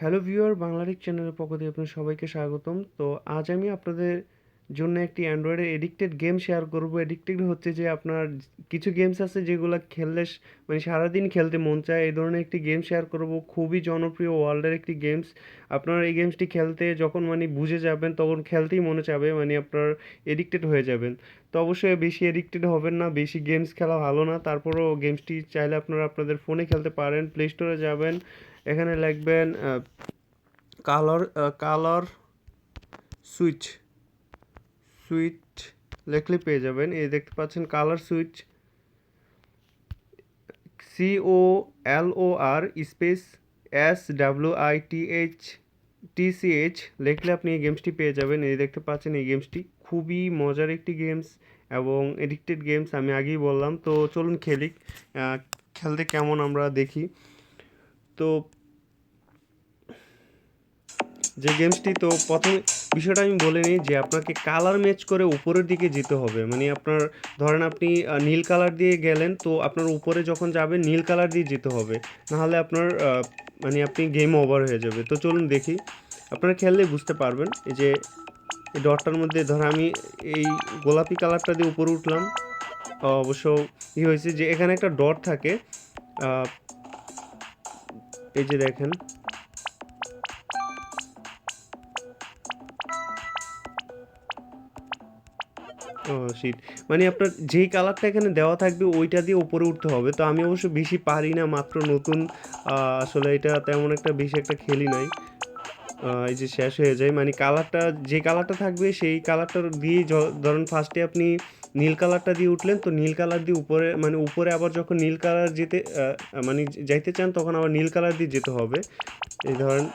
Hello viewer বাংলালিক চ্যানেলের পক্ষ থেকে আপনাদের সবাইকে স্বাগতম। তো আজ আমি আপনাদের জন্য একটি অ্যান্ড্রয়েডের এডিক্টেড গেম শেয়ার করব। এডিক্টেড হচ্ছে যে আপনার কিছু গেমস আছে যেগুলা খেললে মানে সারাদিন খেলতে মন চায়। এই ধরনের একটি গেম শেয়ার করব। খুবই জনপ্রিয় ওয়ার্ল্ডের একটি গেমস। আপনারা এই গেমসটি খেলতে যখন মানে বুঝে যাবেন তখন খেলতেই মনে চাবে, মানে আপনার এডিক্টেড হয়ে যাবেন। তো অবশ্যই বেশি এডিক্টেড হবেন না, বেশি গেমস খেলা ভালো না। তারপরেও গেমসটি চাইলে আপনারা আপনাদের ফোনে খেলতে পারেন। প্লে স্টোরে যাবেন, এখানে লিখবেন কালার সুইচ সুইচ লিখলে পেয়ে যাবেন। এই দেখতে পাচ্ছেন colour switch, COLOR space SWITCH লিখলে আপনি এই গেমসটি পেয়ে যাবেন। এই দেখতে পাচ্ছেন এই গেমসটি খুবই মজার একটি গেমস এবং এডিক্টেড গেমস, আমি আগেই বললাম। তো চলুন খেলি, খেলতে কেমন আমরা দেখি। তো যে গেমসটি, তো প্রথমে বিষয়টা আমি বলে নিই যে আপনাকে কালার ম্যাচ করে উপরের দিকে যেতে হবে। মানে আপনার ধরেন আপনি নীল কালার দিয়ে গেলেন, তো আপনার উপরে যখন যাবেন নীল কালার দিয়ে যেতে হবে, নাহলে আপনার মানে আপনি গেম ওভার হয়ে যাবে। তো চলুন দেখি, আপনারা খেললে বুঝতে পারবেন। এই যে এই ডটটার মধ্যে ধর আমি এই গোলাপি কালারটা দিয়ে উপরে উঠলাম। অবশ্য কী হয়েছে যে এখানে একটা ডট থাকে, এই যে দেখেন। ও শিট! মানে আপনার যেই কালারটা এখানে দেওয়া থাকবে ওইটা দিয়ে উপরে উঠতে হবে। তো আমি অবশ্য বেশি পারি না, মাত্র নতুন। আসলে এটা তেমন একটা বেশি একটা খেলি নাই। এই যে শেষ হয়ে যায়। মানে কালারটা, যে কালারটা থাকবে সেই কালারটা দিয়েই ধরেন ফার্স্টে আপনি নীল কালারটা দিয়ে উঠলেন, তো নীল কালার দিয়ে উপরে, মানে উপরে আবার যখন নীল কালার যেতে মানে যাইতে চান তখন আবার নীল কালার দিয়ে যেতে হবে। এই ধরেন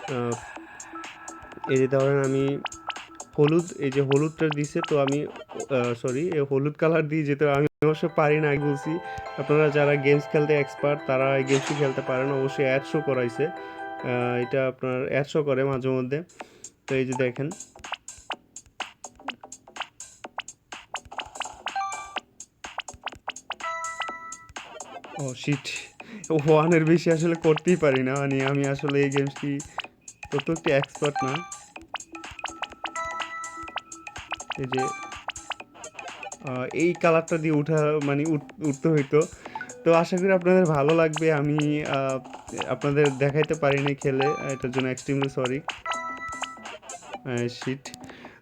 এই যে ধরেন আমি হলুদ, এই যে হলুদটা দিছে, তো আমি সরি এই হলুদ কালার দিয়ে যেতে আমি অবশ্য পারি না, আগে বলছি। আপনারা যারা গেমস খেলতে এক্সপার্ট তারা এই গেমসটি খেলতে পারেন। অবশ্যই অ্যাড শো করাইছে, এটা আপনার অ্যাড শো করে মাঝে মধ্যে। তো এই যে দেখেন, ও শিট, ওয়ানের বেশি আসলে করতেই পারি না। মানে আমি আসলে এই গেমসটি তত একটি এক্সপার্ট না। এই যে এই কালারটা দিয়ে উঠা মানে উঠতে হইতো। তো আশা করি আপনাদের ভালো লাগবে। আমি আপনাদের দেখাইতে পারিনি খেলে, এটার জন্য এক্সট্রিমলি সরি। শিট!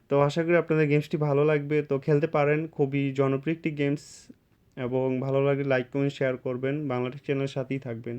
তো আশা করি আপনাদের গেমসটি ভালো লাগবে। তো খেলতে পারেন, খুবই জনপ্রিয় একটি গেমস, এবং ভালো লাগলে লাইক কমেন্ট শেয়ার করবেন। বাংলাদেশ চ্যানেলের সাথেই থাকবেন।